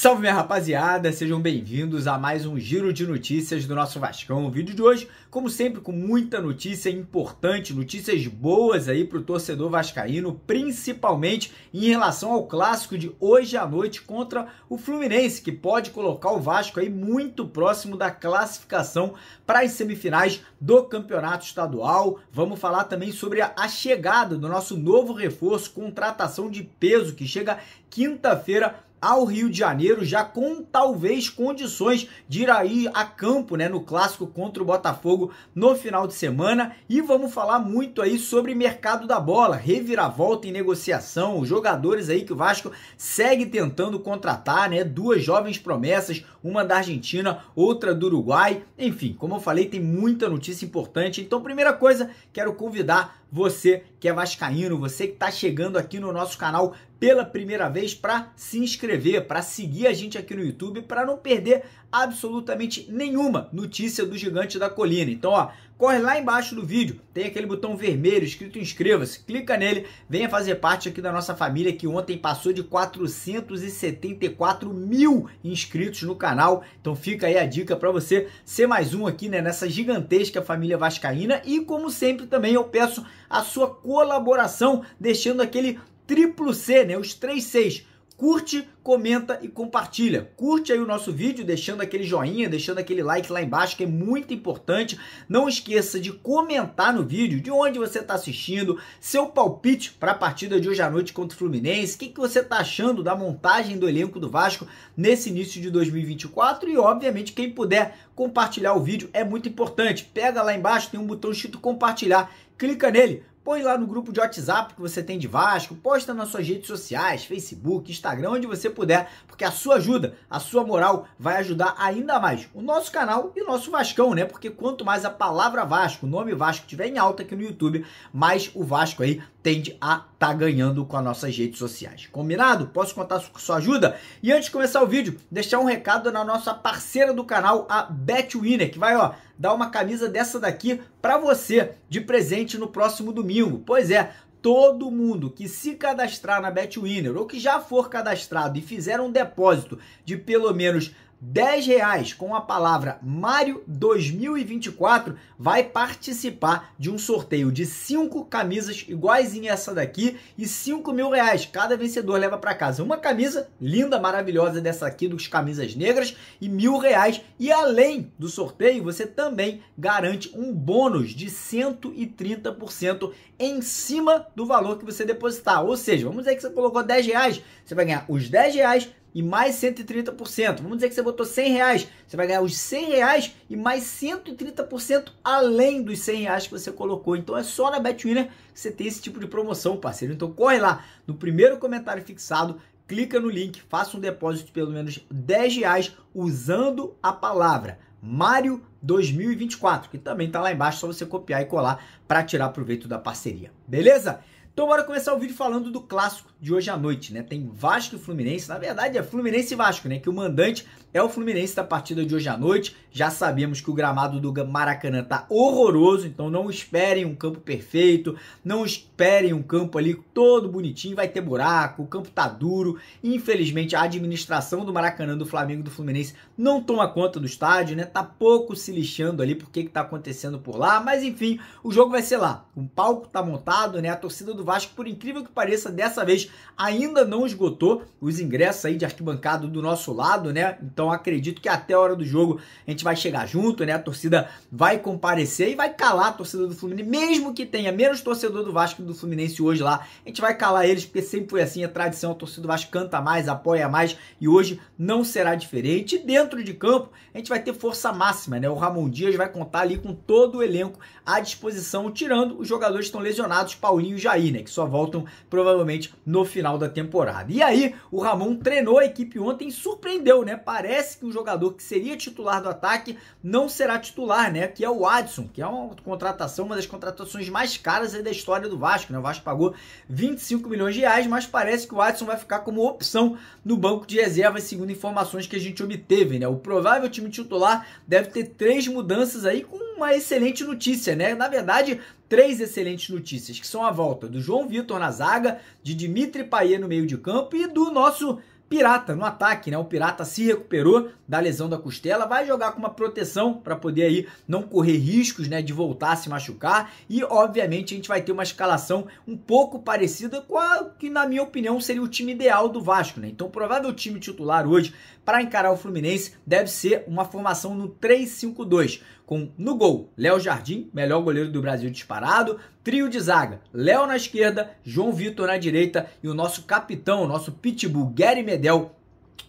Salve minha rapaziada, sejam bem-vindos a mais um giro de notícias do nosso Vascão. O vídeo de hoje, como sempre, com muita notícia importante, notícias boas aí pro torcedor vascaíno, principalmente em relação ao clássico de hoje à noite contra o Fluminense, que pode colocar o Vasco aí muito próximo da classificação para as semifinais do Campeonato Estadual. Vamos falar também sobre a chegada do nosso novo reforço, contratação de peso, que chega quinta-feira ao Rio de Janeiro, já com talvez condições de ir aí a campo, né, no clássico contra o Botafogo no final de semana. E vamos falar muito aí sobre mercado da bola, reviravolta em negociação, os jogadores aí que o Vasco segue tentando contratar, né, duas jovens promessas, uma da Argentina, outra do Uruguai. Enfim, como eu falei, tem muita notícia importante. Então, primeira coisa, quero convidar você que é vascaíno, você que está chegando aqui no nosso canal pela primeira vez, para se inscrever, para seguir a gente aqui no YouTube, para não perder absolutamente nenhuma notícia do Gigante da Colina. Então, ó, corre lá embaixo do vídeo, tem aquele botão vermelho escrito inscreva-se, clica nele, venha fazer parte aqui da nossa família, que ontem passou de 474 mil inscritos no canal. Então fica aí a dica para você ser mais um aqui, né, nessa gigantesca família vascaína. E como sempre também eu peço a sua colaboração, deixando aquele triplo C, né, os 3 Cs. Curte, comenta e compartilha. Curte aí o nosso vídeo, deixando aquele joinha, deixando aquele like lá embaixo, que é muito importante. Não esqueça de comentar no vídeo de onde você está assistindo, seu palpite para a partida de hoje à noite contra o Fluminense, o que você está achando da montagem do elenco do Vasco nesse início de 2024 e, obviamente, quem puder compartilhar o vídeo é muito importante. Pega lá embaixo, tem um botão escrito compartilhar, clica nele. Põe lá no grupo de WhatsApp que você tem de Vasco, posta nas suas redes sociais, Facebook, Instagram, onde você puder, porque a sua ajuda, a sua moral vai ajudar ainda mais o nosso canal e o nosso Vascão, né? Porque quanto mais a palavra Vasco, o nome Vasco estiver em alta aqui no YouTube, mais o Vasco aí tende a estar ganhando com as nossas redes sociais. Combinado? Posso contar com sua ajuda? E antes de começar o vídeo, deixar um recado na nossa parceira do canal, a Betwinner, que vai, ó, dar uma camisa dessa daqui para você de presente no próximo domingo. Pois é, todo mundo que se cadastrar na Betwinner ou que já for cadastrado e fizer um depósito de pelo menos R$10 com a palavra Mário 2024 vai participar de um sorteio de 5 camisas iguaizinha essa daqui e R$5.000. Cada vencedor leva para casa uma camisa linda, maravilhosa dessa aqui dos camisas negras e R$1.000. E além do sorteio, você também garante um bônus de 130% em cima do valor que você depositar. Ou seja, vamos dizer que você colocou R$10, você vai ganhar os R$10 e mais 130%. Vamos dizer que você botou R$100, você vai ganhar os R$100 e mais 130% além dos R$100 que você colocou. Então é só na Betwinner que você tem esse tipo de promoção, parceiro. Então corre lá no primeiro comentário fixado, clica no link, faça um depósito de pelo menos R$10 usando a palavra Mário 2024, que também está lá embaixo, só você copiar e colar para tirar proveito da parceria. Beleza? Então bora começar o vídeo falando do clássico de hoje à noite, né? Tem Vasco e Fluminense, na verdade é Fluminense e Vasco, né? Que o mandante é o Fluminense da partida de hoje à noite. Já sabemos que o gramado do Maracanã tá horroroso, então não esperem um campo perfeito, não esperem um campo ali todo bonitinho, vai ter buraco, o campo tá duro. Infelizmente a administração do Maracanã, do Flamengo e do Fluminense não toma conta do estádio, né? Tá pouco se lixando ali por que tá acontecendo por lá, mas enfim, o jogo vai ser lá. O palco tá montado, né? A torcida do Vasco, por incrível que pareça, dessa vez ainda não esgotou os ingressos aí de arquibancada do nosso lado, né? Então acredito que até a hora do jogo a gente vai chegar junto, né? A torcida vai comparecer e vai calar a torcida do Fluminense, mesmo que tenha menos torcedor do Vasco e do Fluminense hoje lá, a gente vai calar eles, porque sempre foi assim a tradição, a torcida do Vasco canta mais, apoia mais, e hoje não será diferente. E dentro de campo a gente vai ter força máxima, né? O Ramon Dias vai contar ali com todo o elenco à disposição, tirando os jogadores que estão lesionados, Paulinho e Jair, né? Que só voltam provavelmente no final da temporada. E aí, o Ramon treinou a equipe ontem e surpreendeu, né? Parece que o jogador que seria titular do ataque não será titular, né? Que é o Adson, que é uma contratação, uma das contratações mais caras aí da história do Vasco, né? O Vasco pagou R$25 milhões, mas parece que o Adson vai ficar como opção no banco de reservas, segundo informações que a gente obteve, né? O provável time titular deve ter 3 mudanças aí, com uma excelente notícia, né? Na verdade, 3 excelentes notícias, que são a volta do João Vitor na zaga, de Dimitri Payet no meio de campo e do nosso Pirata no ataque, né? O Pirata se recuperou da lesão da costela, vai jogar com uma proteção para poder aí não correr riscos, né, de voltar a se machucar, e obviamente a gente vai ter uma escalação um pouco parecida com a que, na minha opinião, seria o time ideal do Vasco, né? Então, o provável time titular hoje para encarar o Fluminense deve ser uma formação no 3-5-2, com no gol, Léo Jardim, melhor goleiro do Brasil disparado, trio de zaga, Léo na esquerda, João Vitor na direita e o nosso capitão, o nosso pitbull, Guery Medel,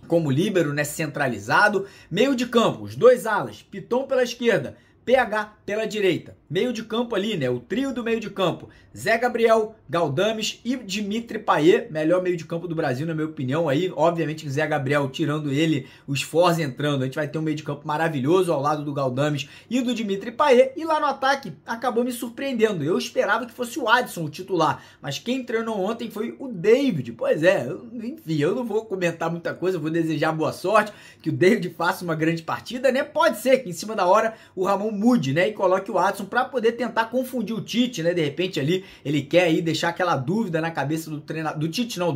como líbero, né, centralizado. Meio de campo, os dois alas, Piton pela esquerda, PH pela direita. Meio de campo ali, né? O trio do meio de campo. Zé Gabriel, Galdames e Dimitri Payet. Melhor meio de campo do Brasil, na minha opinião. Aí, obviamente, Zé Gabriel tirando ele, o Sforza entrando. A gente vai ter um meio de campo maravilhoso ao lado do Galdames e do Dimitri Payet. E lá no ataque, acabou me surpreendendo. Eu esperava que fosse o Adson o titular. Mas quem treinou ontem foi o David. Pois é, enfim, eu não vou comentar muita coisa. Vou desejar boa sorte, que o David faça uma grande partida, né? Pode ser que em cima da hora o Ramon mude, né? E coloque o Adson para poder tentar confundir o Tite, né? De repente ali ele quer aí deixar aquela dúvida na cabeça do treinador, do Tite não,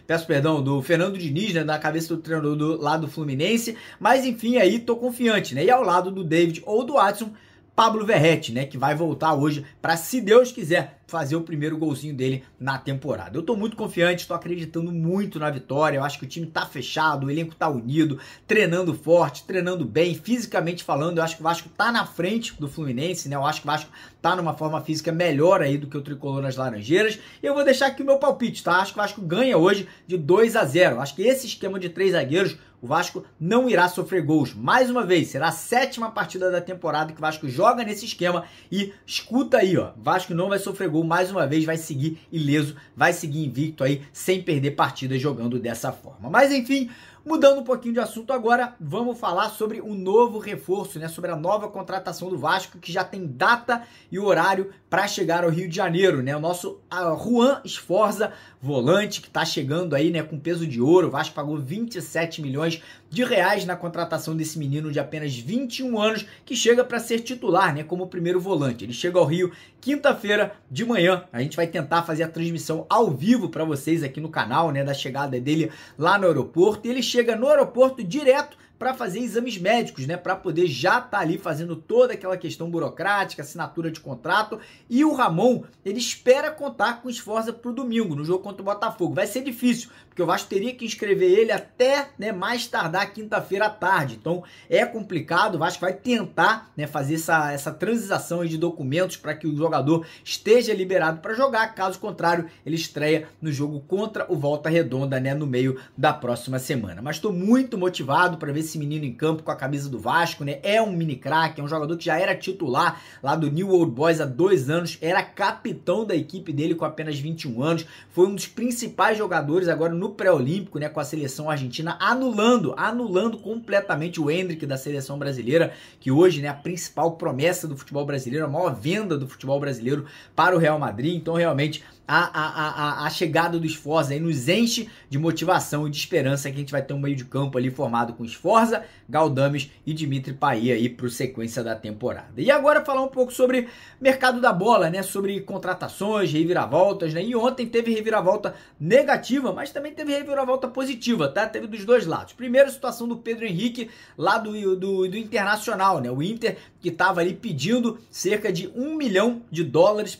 peço perdão, do Fernando Diniz, né? Na cabeça do treinador lá do Fluminense, mas enfim, aí tô confiante, né? E ao lado do David ou do Adson, Pablo Verratti, né, que vai voltar hoje para, se Deus quiser, fazer o primeiro golzinho dele na temporada. Eu tô muito confiante, tô acreditando muito na vitória, eu acho que o time tá fechado, o elenco tá unido, treinando forte, treinando bem, fisicamente falando, eu acho que o Vasco tá na frente do Fluminense, né, eu acho que o Vasco tá numa forma física melhor aí do que o Tricolor nas Laranjeiras, e eu vou deixar aqui o meu palpite, tá? Acho que o Vasco ganha hoje de 2-0, acho que esse esquema de 3 zagueiros, o Vasco não irá sofrer gols. Mais uma vez, será a 7ª partida da temporada que o Vasco joga nesse esquema e escuta aí, ó, Vasco não vai sofrer gol mais uma vez, vai seguir ileso, vai seguir invicto aí, sem perder partidas jogando dessa forma. Mas enfim, mudando um pouquinho de assunto agora, vamos falar sobre o novo reforço, né? Sobre a nova contratação do Vasco, que já tem data e horário para chegar ao Rio de Janeiro, né? O nosso Juan Sforza, volante, que tá chegando aí, né, com peso de ouro. O Vasco pagou 27 milhões de reais na contratação desse menino de apenas 21 anos, que chega para ser titular, né, como primeiro volante. Ele chega ao Rio quinta-feira de manhã. A gente vai tentar fazer a transmissão ao vivo para vocês aqui no canal, né, da chegada dele lá no aeroporto. E ele chega no aeroporto direto para fazer exames médicos, né, para poder já estar ali fazendo toda aquela questão burocrática, assinatura de contrato. E o Ramon, ele espera contar com o Sforza pro domingo, no jogo contra o Botafogo. Vai ser difícil, porque o Vasco teria que inscrever ele até, né, mais tardar quinta-feira à tarde. Então é complicado, o Vasco vai tentar, né, fazer essa transição de documentos para que o jogador esteja liberado para jogar. Caso contrário, ele estreia no jogo contra o Volta Redonda, né, no meio da próxima semana. Mas estou muito motivado para ver esse menino em campo com a camisa do Vasco, né? É um mini craque, é um jogador que já era titular lá do New Old Boys há 2 anos, era capitão da equipe dele com apenas 21 anos, foi um dos principais jogadores agora no pré-olímpico, né, com a seleção argentina, anulando completamente o Endrick da seleção brasileira, que hoje, né, a principal promessa do futebol brasileiro, a maior venda do futebol brasileiro para o Real Madrid. Então realmente a chegada do Sforza aí nos enche de motivação e de esperança que a gente vai ter um meio de campo ali formado com Sforza, Galdames e Dimitri Payet aí para a sequência da temporada. E agora falar um pouco sobre mercado da bola, né? Sobre contratações, reviravoltas, né? E ontem teve reviravolta negativa, mas também teve reviravolta positiva, tá? Teve dos dois lados. Primeiro, a situação do Pedro Henrique lá do Internacional, né? O Inter que estava ali pedindo cerca de $1 milhão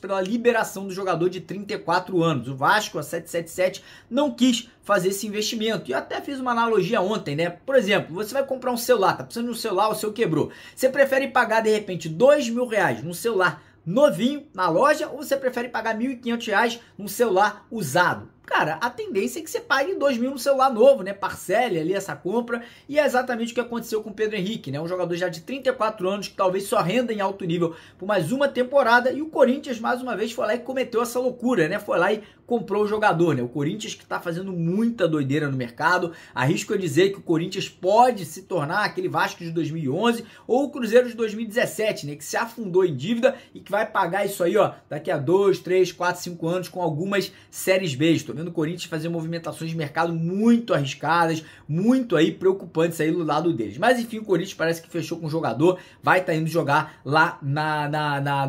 pela liberação do jogador de 34 anos. O Vasco, a 777, não quis fazer esse investimento. E eu até fiz uma analogia ontem, né? Por exemplo, você vai comprar um celular, tá precisando de um celular, o seu quebrou. Você prefere pagar, de repente, R$2.000 num celular novinho na loja, ou você prefere pagar R$1.500 num celular usado? Cara, a tendência é que você pague R$2.000 no celular novo, né? Parcele ali essa compra. E é exatamente o que aconteceu com o Pedro Henrique, né? Um jogador já de 34 anos que talvez só renda em alto nível por mais uma temporada. E o Corinthians, mais uma vez, foi lá e cometeu essa loucura, né? Foi lá e comprou o jogador, né? O Corinthians que tá fazendo muita doideira no mercado. Arrisco a dizer que o Corinthians pode se tornar aquele Vasco de 2011 ou o Cruzeiro de 2017, né? Que se afundou em dívida e que vai pagar isso aí, ó, daqui a 2, 3, 4, 5 anos com algumas séries B. Estou vendo o Corinthians fazer movimentações de mercado muito arriscadas, muito aí preocupantes aí do lado deles. Mas enfim, o Corinthians parece que fechou com o jogador, vai estar indo jogar lá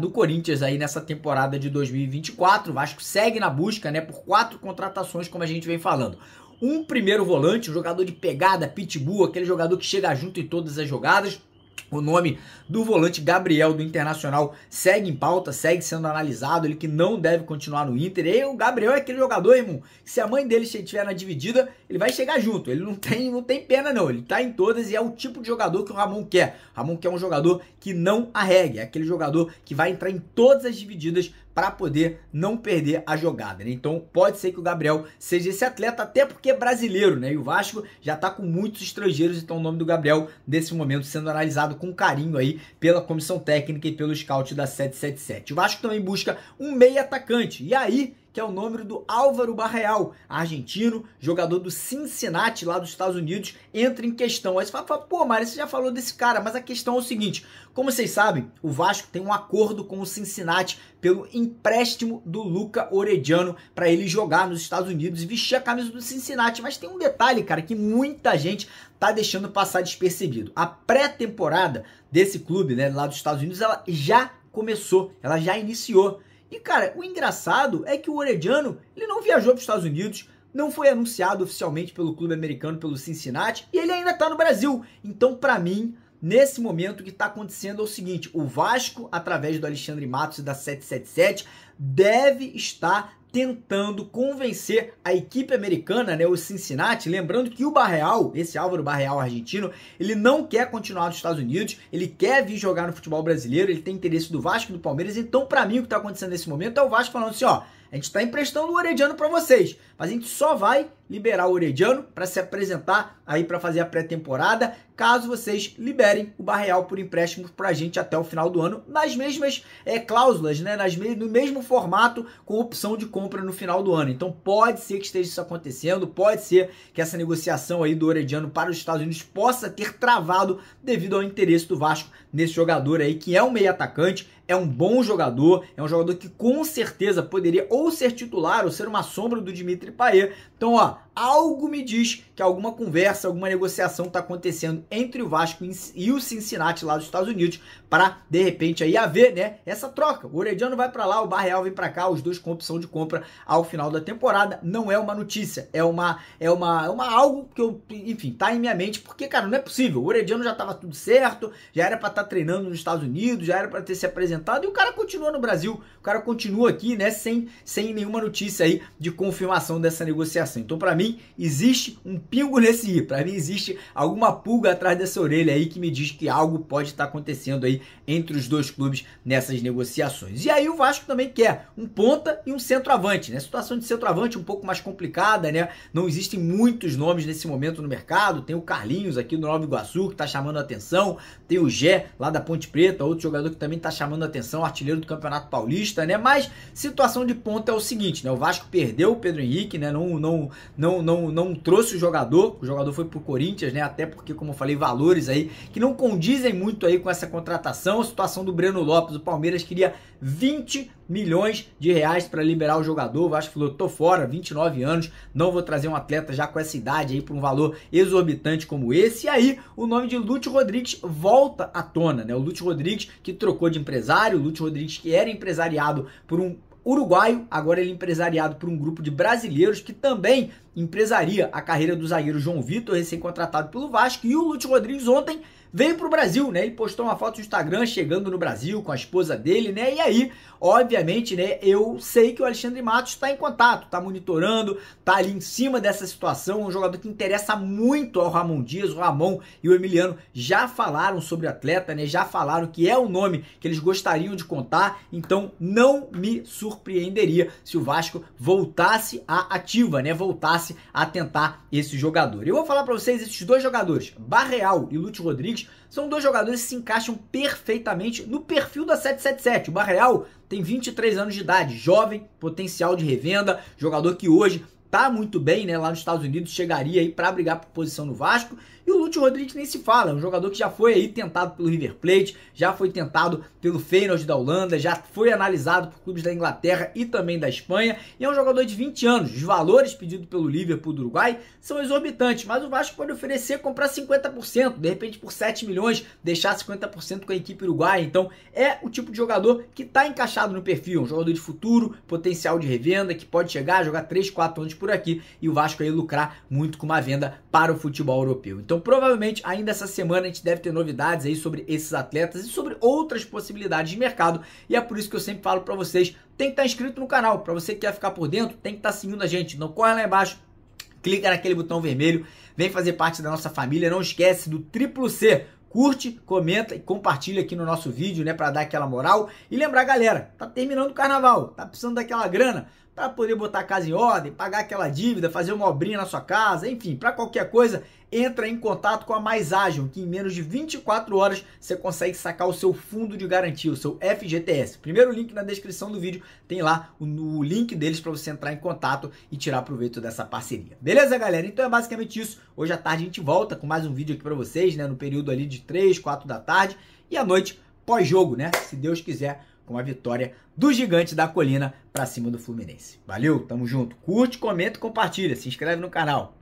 no Corinthians aí nessa temporada de 2024. O Vasco segue na busca, né, por 4 contratações, como a gente vem falando. um primeiro volante, um jogador de pegada, pitbull, aquele jogador que chega junto em todas as jogadas. O nome do volante Gabriel do Internacional segue em pauta, segue sendo analisado, ele que não deve continuar no Inter. E o Gabriel é aquele jogador, irmão, que se a mãe dele estiver na dividida, ele vai chegar junto. Ele não tem pena não, ele tá em todas e é o tipo de jogador que o Ramon quer. O Ramon quer um jogador que não arregue, é aquele jogador que vai entrar em todas as divididas para poder não perder a jogada, né? Então pode ser que o Gabriel seja esse atleta, até porque é brasileiro, né? E o Vasco já tá com muitos estrangeiros, então o nome do Gabriel, nesse momento, sendo analisado com carinho aí pela comissão técnica e pelo scout da 777. O Vasco também busca um meia atacante, e aí que é o nome do Álvaro Barreal, argentino, jogador do Cincinnati, lá dos Estados Unidos, entra em questão. Aí você fala, pô, Mário, você já falou desse cara, mas a questão é o seguinte, como vocês sabem, o Vasco tem um acordo com o Cincinnati pelo empréstimo do Luca Orediano para ele jogar nos Estados Unidos e vestir a camisa do Cincinnati, mas tem um detalhe, cara, que muita gente tá deixando passar despercebido. A pré-temporada desse clube, né, lá dos Estados Unidos, ela já começou, ela já iniciou. E, cara, o engraçado é que o Orediano, ele não viajou para os Estados Unidos, não foi anunciado oficialmente pelo clube americano, pelo Cincinnati, e ele ainda está no Brasil. Então, para mim, nesse momento o que está acontecendo é o seguinte, o Vasco, através do Alexandre Matos e da 777, deve estar tentando convencer a equipe americana, né, o Cincinnati, lembrando que o Barreal, esse Álvaro Barreal argentino, ele não quer continuar nos Estados Unidos, ele quer vir jogar no futebol brasileiro, ele tem interesse do Vasco e do Palmeiras, então para mim o que está acontecendo nesse momento é o Vasco falando assim, ó, a gente está emprestando o Orediano para vocês, mas a gente só vai liberar o Orediano para se apresentar aí para fazer a pré-temporada, caso vocês liberem o Barreal por empréstimo para a gente até o final do ano, nas mesmas cláusulas, né, no mesmo formato, com opção de compra no final do ano. Então pode ser que esteja isso acontecendo, pode ser que essa negociação aí do Orediano para os Estados Unidos possa ter travado devido ao interesse do Vasco nesse jogador aí, que é um meio atacante, é um bom jogador, é um jogador que com certeza poderia ou ser titular ou ser uma sombra do Dimitri Payet. Então, ó, algo me diz que alguma conversa, alguma negociação está acontecendo entre o Vasco e o Cincinnati lá dos Estados Unidos para, de repente, aí haver, né, essa troca. O Orediano vai para lá, o Barreal vem para cá, os dois com opção de compra ao final da temporada. Não é uma notícia, é algo que eu, enfim, tá em minha mente, porque, cara, não é possível. O Orediano já estava tudo certo, já era para estar treinando nos Estados Unidos, já era para ter se apresentado e o cara continua no Brasil, o cara continua aqui, né, sem nenhuma notícia aí de confirmação dessa negociação. Então, para mim, existe um pingo nesse i, para mim existe alguma pulga atrás dessa orelha aí que me diz que algo pode estar acontecendo aí entre os dois clubes nessas negociações. E aí o Vasco também quer um ponta e um centroavante, né? A situação de centroavante um pouco mais complicada, né? Não existem muitos nomes nesse momento no mercado, tem o Carlinhos aqui do Nova Iguaçu que tá chamando a atenção, tem o Gé lá da Ponte Preta, outro jogador que também tá chamando a atenção, artilheiro do Campeonato Paulista, né? Mas situação de ponta é o seguinte, né? O Vasco perdeu o Pedro Henrique, né? Não trouxe o jogador foi pro Corinthians, né? Até porque, como eu falei, valores aí que não condizem muito aí com essa contratação. A situação do Breno Lopes, o Palmeiras queria 20 milhões de reais para liberar o jogador. O Vasco falou, tô fora, 29 anos, não vou trazer um atleta já com essa idade aí para um valor exorbitante como esse. E aí o nome de Lúcio Rodrigues volta à tona, né? O Lúcio Rodrigues que trocou de empresário, o Lúcio Rodrigues que era empresariado por um uruguaio, agora ele é empresariado por um grupo de brasileiros que também empresaria a carreira do zagueiro João Vitor, recém-contratado pelo Vasco, e o Lúcio Rodrigues ontem veio pro Brasil, né? Ele postou uma foto no Instagram chegando no Brasil com a esposa dele, né? E aí, obviamente, né? Eu sei que o Alexandre Matos está em contato, tá monitorando, tá ali em cima dessa situação. Um jogador que interessa muito ao Ramon Dias. O Ramon e o Emiliano já falaram sobre o atleta, né? Já falaram que é o nome que eles gostariam de contar. Então, não me surpreenderia se o Vasco voltasse à ativa, né? Voltasse a tentar esse jogador. Eu vou falar para vocês, esses dois jogadores, Barreal e Lúcio Rodrigues, são dois jogadores que se encaixam perfeitamente no perfil da 777. O Barreal tem 23 anos de idade, jovem, potencial de revenda, jogador que hoje tá muito bem, né, lá nos Estados Unidos, chegaria aí para brigar por posição no Vasco. E o Lúcio Rodrigues nem se fala, é um jogador que já foi aí tentado pelo River Plate, já foi tentado pelo Feyenoord da Holanda, já foi analisado por clubes da Inglaterra e também da Espanha, e é um jogador de 20 anos. Os valores pedidos pelo Liverpool do Uruguai são exorbitantes, mas o Vasco pode oferecer comprar 50%, de repente por 7 milhões, deixar 50% com a equipe uruguaia. Então é o tipo de jogador que está encaixado no perfil, um jogador de futuro, potencial de revenda, que pode chegar a jogar 3, 4 anos por por aqui e o Vasco aí lucrar muito com uma venda para o futebol europeu. Então provavelmente ainda essa semana a gente deve ter novidades aí sobre esses atletas e sobre outras possibilidades de mercado, e é por isso que eu sempre falo para vocês, tem que estar inscrito no canal, para você que quer ficar por dentro, tem que estar seguindo a gente, não corre lá embaixo, clica naquele botão vermelho, vem fazer parte da nossa família, não esquece do C, curte, comenta e compartilha aqui no nosso vídeo, né, para dar aquela moral. E lembrar, galera, tá terminando o carnaval, tá precisando daquela grana para poder botar a casa em ordem, pagar aquela dívida, fazer uma obrinha na sua casa, enfim, para qualquer coisa, entra em contato com a Mais Ágil, que em menos de 24 horas você consegue sacar o seu fundo de garantia, o seu FGTS. Primeiro link na descrição do vídeo, tem lá o link deles para você entrar em contato e tirar proveito dessa parceria. Beleza, galera? Então é basicamente isso. Hoje à tarde a gente volta com mais um vídeo aqui para vocês, né, no período ali de 3, 4 da tarde, e à noite, pós-jogo, né, se Deus quiser, com a vitória do Gigante da Colina para cima do Fluminense. Valeu, tamo junto. Curte, comenta e compartilha. Se inscreve no canal.